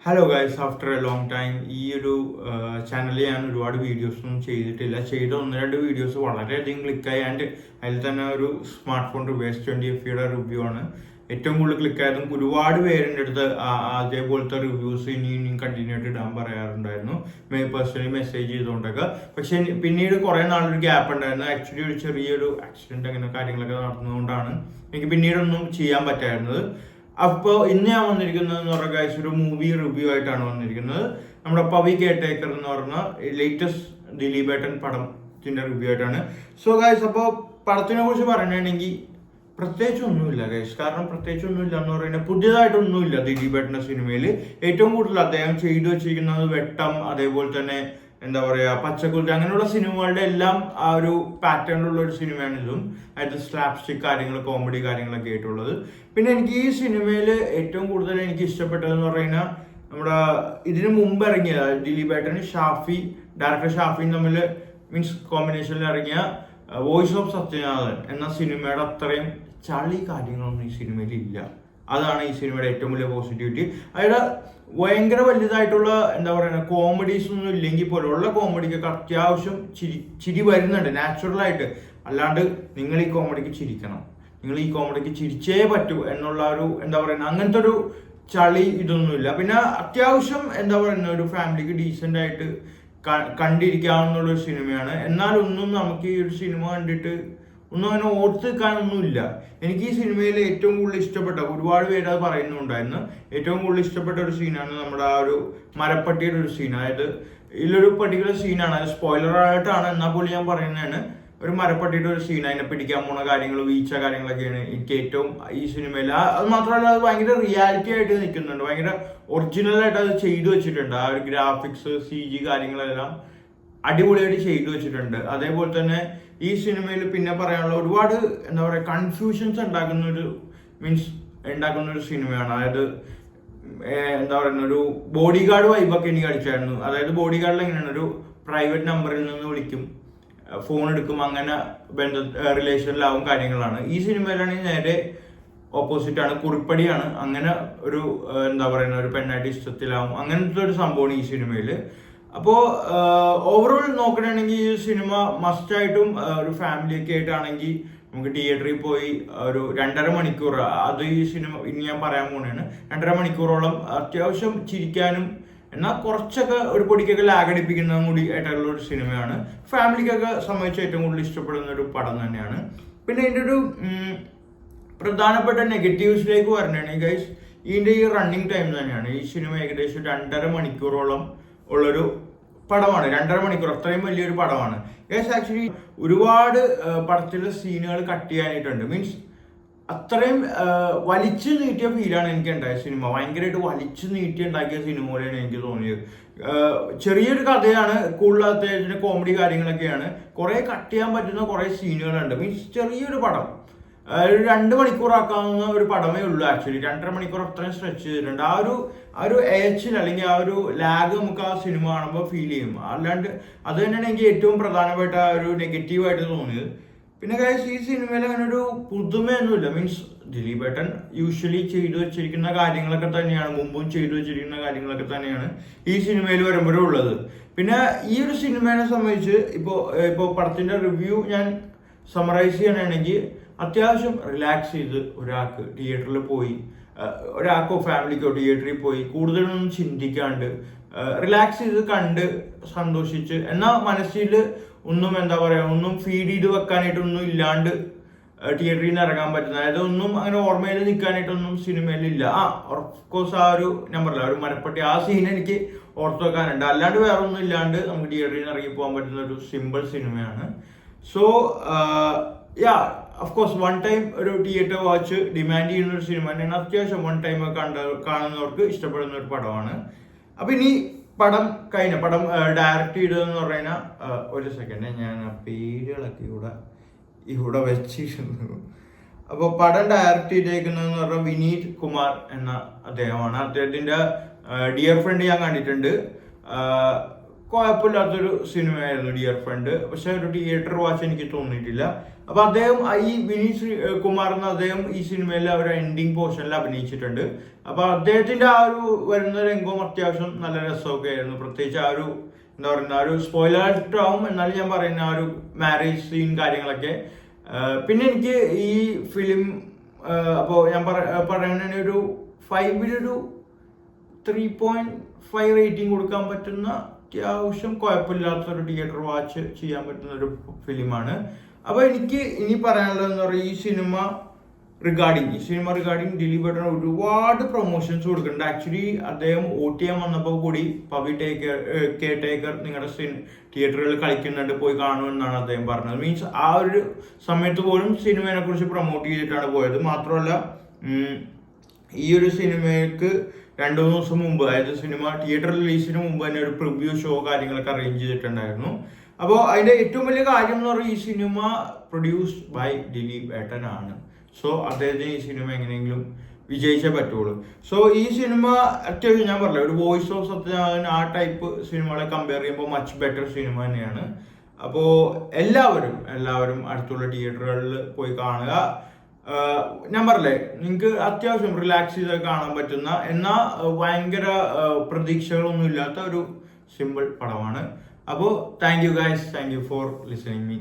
Hello guys, after A long time ഈ ഒരു ചാനലിൽ ഞാൻ ഒരുപാട് വീഡിയോസൊന്നും ചെയ്തിട്ടില്ല. ചെയ്ത ഒന്ന് രണ്ട് വീഡിയോസ് വളരെയധികം ക്ലിക്കായി. ആൻഡ് അതിൽ തന്നെ ഒരു സ്മാർട്ട് ഫോൺ S20FE റിവ്യൂ ആണ് ഏറ്റവും കൂടുതൽ ക്ലിക്കായതും. ഒരുപാട് പേരുടെ അടുത്ത് അതേപോലത്തെ റിവ്യൂസ് ഇനിയും കണ്ടിന്യൂ ആയിട്ട് ഇടാൻ പറയാറുണ്ടായിരുന്നു, പേഴ്സണലി മെസ്സേജ് ചെയ്തുകൊണ്ടൊക്കെ. പക്ഷെ പിന്നീട് കുറേ നാളൊരു ഗ്യാപ്പ് ഉണ്ടായിരുന്നു. ആക്ച്വലി ഒരു ചെറിയൊരു ആക്സിഡന്റ് അങ്ങനെ കാര്യങ്ങളൊക്കെ നടന്നതുകൊണ്ടാണ് എനിക്ക് പിന്നീടൊന്നും ചെയ്യാൻ പറ്റായിരുന്നത്. അപ്പോൾ ഇന്ന് ഞാൻ വന്നിരിക്കുന്നത് എന്ന് പറഞ്ഞ ഗൈസ് ഒരു മൂവി റിവ്യൂ ആയിട്ടാണ് വന്നിരിക്കുന്നത്. നമ്മുടെ പവി കെയർടേക്കർ എന്ന് പറഞ്ഞ ലേറ്റസ്റ്റ് ദിലീപേട്ടൻ പടത്തിന്റെ റിവ്യൂ ആയിട്ടാണ്. സോ ഗൈസ്, അപ്പോൾ പടത്തിനെ കുറിച്ച് പറയണമെങ്കിൽ പ്രത്യേകിച്ച് ഒന്നുമില്ല ഗൈസ്. കാരണം പ്രത്യേകിച്ച് ഒന്നുമില്ല എന്ന് പറയുന്നത് പുതിയതായിട്ടൊന്നുമില്ല. ദിലീപേട്ടന്റെ സിനിമയിൽ ഏറ്റവും കൂടുതൽ അദ്ദേഹം ചെയ്തു വെച്ചിരിക്കുന്നത് വെട്ടം, അതേപോലെ തന്നെ എന്താ പറയുക, പച്ചക്കുരുത്തി, അങ്ങനെയുള്ള സിനിമകളുടെ എല്ലാം ആ ഒരു പാറ്റേണിലുള്ള ഒരു സിനിമയാണ് ഇതും. അതായത് സ്ലാപ്സ്റ്റിക് കാര്യങ്ങൾ, കോമഡി കാര്യങ്ങളൊക്കെ ആയിട്ടുള്ളത്. പിന്നെ എനിക്ക് ഈ സിനിമയിൽ ഏറ്റവും കൂടുതൽ എനിക്ക് ഇഷ്ടപ്പെട്ടതെന്ന് പറയുന്നത് നമ്മുടെ ഇതിനു മുമ്പ് ഇറങ്ങിയ ദിലീപേട്ടന് ഡയറക്ടർ ഷാഫിയും തമ്മിൽ മീൻസ് കോമ്പിനേഷനിൽ ഇറങ്ങിയ വോയിസ് ഓഫ് സത്യനാഥൻ എന്ന സിനിമയുടെ അത്രയും ചളി കാര്യങ്ങളൊന്നും ഈ സിനിമയിൽ ഇല്ല. അതാണ് ഈ സിനിമയുടെ ഏറ്റവും വലിയ പോസിറ്റിവിറ്റി. അതായത് ഭയങ്കര വലുതായിട്ടുള്ള എന്താ പറയുക കോമഡീസ് ഒന്നും ഇല്ലെങ്കിൽ പോലും ഉള്ള കോമഡിക്കൊക്കെ അത്യാവശ്യം ചിരി വരുന്നുണ്ട് നാച്ചുറലായിട്ട്. അല്ലാണ്ട് നിങ്ങൾ ഈ കോമഡിക്ക് ചിരിക്കണം, നിങ്ങൾ ഈ കോമഡിക്ക് ചിരിച്ചേ പറ്റൂ എന്നുള്ള ഒരു എന്താ പറയുക അങ്ങനത്തെ ഒരു ചളി ഇതൊന്നുമില്ല. പിന്നെ അത്യാവശ്യം എന്താ പറയുക ഒരു ഫാമിലിക്ക് ഡീസൻ്റ് ആയിട്ട് കണ്ടിരിക്കാവുന്ന ഒരു സിനിമയാണ്. എന്നാലൊന്നും നമുക്ക് ഈ ഒരു സിനിമ കണ്ടിട്ട് ഒന്നും അങ്ങനെ ഓർത്ത് നിൽക്കാനൊന്നുമില്ല. എനിക്ക് ഈ സിനിമയിൽ ഏറ്റവും കൂടുതൽ ഇഷ്ടപ്പെട്ട, ഒരുപാട് പേര് അത് പറയുന്നുണ്ടായിരുന്നു, ഏറ്റവും കൂടുതൽ ഇഷ്ടപ്പെട്ട ഒരു സീനാണ് നമ്മുടെ ആ ഒരു മരപ്പട്ടിയുടെ ഒരു സീൻ. അതായത് ഇതിലൊരു പർട്ടിക്കുലർ സീനാണ്, അത് സ്പോയിലറായിട്ടാണ് എന്നാൽ പോലും ഞാൻ പറയുന്നതാണ്. ഒരു മരപ്പട്ടിയുടെ ഒരു സീൻ, അതിനെ പിടിക്കാൻ പോണ കാര്യങ്ങൾ, വീഴ്ച കാര്യങ്ങളൊക്കെയാണ് എനിക്ക് ഏറ്റവും ഈ സിനിമയിൽ. അത് മാത്രമല്ല അത് ഭയങ്കര റിയാലിറ്റി ആയിട്ട് നിൽക്കുന്നുണ്ട്, ഭയങ്കര ഒറിജിനലായിട്ട് അത് ചെയ്തു വെച്ചിട്ടുണ്ട്. ആ ഒരു ഗ്രാഫിക്സ്, CG കാര്യങ്ങളെല്ലാം അടിപൊളിയായിട്ട് ചെയ്തു വെച്ചിട്ടുണ്ട്. അതേപോലെ തന്നെ ഈ സിനിമയിൽ പിന്നെ പറയാനുള്ള ഒരുപാട് എന്താ പറയുക കൺഫ്യൂഷൻസ് ഉണ്ടാക്കുന്ന ഒരു സിനിമയാണ്. അതായത് എന്താ പറയുന്ന ഒരു ബോഡി ഗാർഡ് വൈബൊക്കെ എനിക്ക് അടിച്ചായിരുന്നു. അതായത് ബോഡി ഗാർഡിൽ എങ്ങനെയാണ് ഒരു പ്രൈവറ്റ് നമ്പറിൽ നിന്ന് വിളിക്കും, ഫോൺ എടുക്കും, അങ്ങനെ റിലേഷനിലാവും കാര്യങ്ങളാണ്. ഈ സിനിമയിലാണെങ്കിൽ നേരെ ഓപ്പോസിറ്റ് ആണ്, കുറിപ്പടിയാണ്. അങ്ങനെ ഒരു എന്താ പറയുന്ന ഒരു പെണ്ണായിട്ട് ഇഷ്ടത്തിലാവും, അങ്ങനത്തെ ഒരു സംഭവമാണ് ഈ സിനിമയിൽ. അപ്പോൾ ഓവറോൾ നോക്കണമെങ്കിൽ ഈ സിനിമ മസ്റ്റായിട്ടും ഒരു ഫാമിലിയൊക്കെ ആയിട്ടാണെങ്കിൽ നമുക്ക് തിയേറ്ററിൽ പോയി ഒരു 2.5 മണിക്കൂർ, അത് ഈ സിനിമ ഇനി ഞാൻ പറയാൻ പോണേണ്, 2.5 മണിക്കൂറോളം അത്യാവശ്യം ചിരിക്കാനും എന്നാൽ കുറച്ചൊക്കെ ഒരു പൊടിക്കൊക്കെ ലാഗടിപ്പിക്കുന്നതും കൂടി ആയിട്ടുള്ള ഒരു സിനിമയാണ്. ഫാമിലിക്കൊക്കെ സംബന്ധിച്ച് ഏറ്റവും കൂടുതൽ ഇഷ്ടപ്പെടുന്ന ഒരു പടം തന്നെയാണ്. പിന്നെ ഇതിൻ്റെ ഒരു പ്രധാനപ്പെട്ട നെഗറ്റീവ്സിലേക്ക് വരണേണെങ്കിൽ ഗൈസ്, ഇതിൻ്റെ ഈ റണ്ണിങ് ടൈം തന്നെയാണ്. ഈ സിനിമ ഏകദേശം 2.5 മണിക്കൂറോളം ഉള്ളൊരു പടമാണ്. 2.5 മണിക്കൂർ അത്രയും വലിയൊരു പടമാണ് ഗൈസ്. ആക്ച്വലി ഒരുപാട് പടത്തിലെ സീനുകൾ കട്ട് ചെയ്യാനായിട്ടുണ്ട്. മീൻസ് അത്രയും വലിച്ചു നീട്ടിയ ഫീലാണ് എനിക്ക് ഉണ്ടായ സിനിമ. ഭയങ്കരമായിട്ട് വലിച്ചു നീട്ടി ഉണ്ടാക്കിയ സിനിമ പോലെയാണ് എനിക്ക് തോന്നിയത്. ചെറിയൊരു കഥയാണ്, കൂടുതൽ അത്യാവശ്യം കോമഡി കാര്യങ്ങളൊക്കെയാണ്, കുറെ കട്ട് ചെയ്യാൻ പറ്റുന്ന കുറെ സീനുകളുണ്ട്. മീൻസ് ചെറിയൊരു പടം, ഒരു 2 മണിക്കൂറാക്കാവുന്ന ഒരു പടമേ ഉള്ളൂ. ആക്ച്വലി 2.5 മണിക്കൂർ അത്രയും സ്ട്രെച്ച് ചെയ്തിട്ടുണ്ട്. ആ ഒരു ഏച്ചിൽ അല്ലെങ്കിൽ ആ ഒരു ലാഗ് നമുക്ക് ആ സിനിമ കാണുമ്പോൾ ഫീൽ ചെയ്യും. അല്ലാണ്ട് അത് തന്നെയാണ് എനിക്ക് ഏറ്റവും പ്രധാനപ്പെട്ട ഒരു നെഗറ്റീവായിട്ട് തോന്നിയത്. പിന്നെ ഗൈസ്, ഈ സിനിമയിൽ അങ്ങനെ ഒരു പുതുമയൊന്നുമില്ല. മീൻസ് ദിലീപേട്ടൻ യൂഷ്വലി ചെയ്തു വെച്ചിരിക്കുന്ന കാര്യങ്ങളൊക്കെ തന്നെയാണ്, മുമ്പും ചെയ്തു വെച്ചിരിക്കുന്ന കാര്യങ്ങളൊക്കെ തന്നെയാണ് ഈ സിനിമയിൽ വരുമ്പോഴും ഉള്ളത്. പിന്നെ ഈ ഒരു സിനിമയെ സംബന്ധിച്ച് ഇപ്പോൾ പടത്തിന്റെ റിവ്യൂ ഞാൻ സമറൈസ് ചെയ്യണമെങ്കിൽ അത്യാവശ്യം റിലാക്സ് ചെയ്ത് ഒരാൾക്ക് തിയേറ്ററിൽ പോയി, ഒരാൾക്കോ ഫാമിലിക്കോ തിയേറ്ററിൽ പോയി കൂടുതലൊന്നും ചിന്തിക്കാണ്ട് റിലാക്സ് ചെയ്ത് കണ്ട് സന്തോഷിച്ച്, എന്നാൽ മനസ്സിൽ ഒന്നും എന്താ പറയുക ഒന്നും ഫീഡ് ചെയ്ത് വെക്കാനായിട്ടൊന്നും ഇല്ലാണ്ട് തിയേറ്ററിൽ നിന്ന് ഇറങ്ങാൻ പറ്റുന്ന, അതായത് ഒന്നും അങ്ങനെ ഓർമ്മയിൽ നിൽക്കാനായിട്ടൊന്നും സിനിമയിലില്ല. ഓഫ്കോഴ്സ് ആ ഒരു നമ്പറില്ല, ഒരു മരപ്പട്ടി ആ സീൻ എനിക്ക് ഓർത്ത് വെക്കാനുണ്ട്. അല്ലാണ്ട് വേറെ ഒന്നും ഇല്ലാണ്ട് നമുക്ക് തിയേറ്ററിൽ നിന്ന് ഇറങ്ങി പോകാൻ പറ്റുന്ന ഒരു സിമ്പിൾ സിനിമയാണ്. സോ ഓഫ്കോഴ്സ് വൺ ടൈം ഒരു തിയേറ്റർ വാച്ച് ഡിമാൻഡ് ചെയ്യുന്ന ഒരു സിനിമ തന്നെയാണ്. അത്യാവശ്യം വൺ ടൈം കാണുന്നവർക്ക് ഇഷ്ടപ്പെടുന്ന ഒരു പടമാണ്. അപ്പൊ ഇനി പടം ഡയറക്റ്റ് ചെയ്തതെന്ന് പറഞ്ഞാൽ ഒരു സെക്കൻഡ് ഞാൻ ആ പേരുകളൊക്കെ ഇവിടെ വെച്ചിരുന്നു. അപ്പോൾ പടം ഡയറക്റ്റ് ചെയ്തേക്കുന്നതെന്ന് പറഞ്ഞാൽ വിനീത് കുമാർ എന്ന അദ്ദേഹമാണ്. അദ്ദേഹത്തിന്റെ ഡിയർ ഫ്രണ്ട് ഞാൻ കണ്ടിട്ടുണ്ട്, കുഴപ്പമില്ലാത്തൊരു സിനിമയായിരുന്നു ഡിയർ ഫ്രണ്ട്. പക്ഷെ ഒരു തിയേറ്റർ വാച്ച് എനിക്ക് തോന്നിയിട്ടില്ല. അപ്പൊ അദ്ദേഹം ഈ വിനീത് കുമാർ എന്ന അദ്ദേഹം ഈ സിനിമയിൽ ആ ഒരു എൻഡിങ് പോർഷനിൽ അഭിനയിച്ചിട്ടുണ്ട്. അപ്പൊ അദ്ദേഹത്തിന്റെ ആ ഒരു വരുന്ന രംഗവും അത്യാവശ്യം നല്ല രസമൊക്കെ ആയിരുന്നു. പ്രത്യേകിച്ച് ആ ഒരു എന്താ പറയുന്ന ആ ഒരു സ്പോയിലർ ആവും എന്നാലും ഞാൻ പറയുന്ന ആ ഒരു മാരേജ് സീൻ കാര്യങ്ങളൊക്കെ. പിന്നെ എനിക്ക് ഈ ഫിലിം അപ്പോൾ ഞാൻ പറയുന്ന ഒരു 5-ൽ 3.5 റേറ്റിംഗ് കൊടുക്കാൻ പറ്റുന്ന അത്യാവശ്യം കുഴപ്പമില്ലാത്തൊരു തിയേറ്റർ വാച്ച് ചെയ്യാൻ പറ്റുന്ന ഒരു ഫിലിമാണ്. അപ്പോൾ എനിക്ക് ഇനി പറയാനുള്ളതെന്ന് പറയുന്നത് ഈ സിനിമ റിഗാർഡിങ് ദിലീപ് ഏട്ടന് ഒരുപാട് പ്രൊമോഷൻസ് കൊടുക്കുന്നുണ്ട്. ആക്ച്വലി അദ്ദേഹം OTM വന്നപ്പോൾ കൂടി പവി ടേക്കർ നിങ്ങളുടെ തിയേറ്ററുകളിൽ കളിക്കുന്നുണ്ട്, പോയി കാണുമെന്നാണ് അദ്ദേഹം പറഞ്ഞത്. മീൻസ് ആ ഒരു സമയത്ത് പോലും സിനിമയെ കുറിച്ച് പ്രൊമോട്ട് ചെയ്തിട്ടാണ് പോയത്. മാത്രമല്ല ഈ ഒരു സിനിമയ്ക്ക് 2-3 ദിവസം മുമ്പ്, അതായത് സിനിമ തിയേറ്റർ റിലീസിന് മുമ്പ് തന്നെ ഒരു പ്രിവ്യൂ ഷോ കാര്യങ്ങളൊക്കെ അറേഞ്ച് ചെയ്തിട്ടുണ്ടായിരുന്നു. അപ്പോൾ അതിന്റെ ഏറ്റവും വലിയ കാര്യം എന്ന് പറയുന്നത് ഈ സിനിമ പ്രൊഡ്യൂസ്ഡ് ബൈ ദിലീപ് ഏട്ടനാണ്. സോ അദ്ദേഹത്തിന് ഈ സിനിമ എങ്ങനെയെങ്കിലും വിജയിച്ചേ പറ്റുള്ളൂ. സോ ഈ സിനിമ അത്യാവശ്യം ഞാൻ പറഞ്ഞില്ല, ഒരു വോയിസ് ഓഫ് സത്യനാരായണൻ ആ ടൈപ്പ് സിനിമകളെ കമ്പയർ ചെയ്യുമ്പോൾ മച്ച് ബെറ്റർ സിനിമ തന്നെയാണ്. അപ്പോൾ എല്ലാവരും അടുത്തുള്ള തിയേറ്ററുകളിൽ പോയി കാണുക. ഞാൻ പറഞ്ഞില്ലേ, നിങ്ങൾക്ക് അത്യാവശ്യം റിലാക്സ് ചെയ്ത് കാണാൻ പറ്റുന്ന എന്നാൽ ഭയങ്കര പ്രതീക്ഷകളൊന്നും ഇല്ലാത്ത ഒരു സിമ്പിൾ പടമാണ്. അപ്പോൾ thank you guys, thank you for listening me.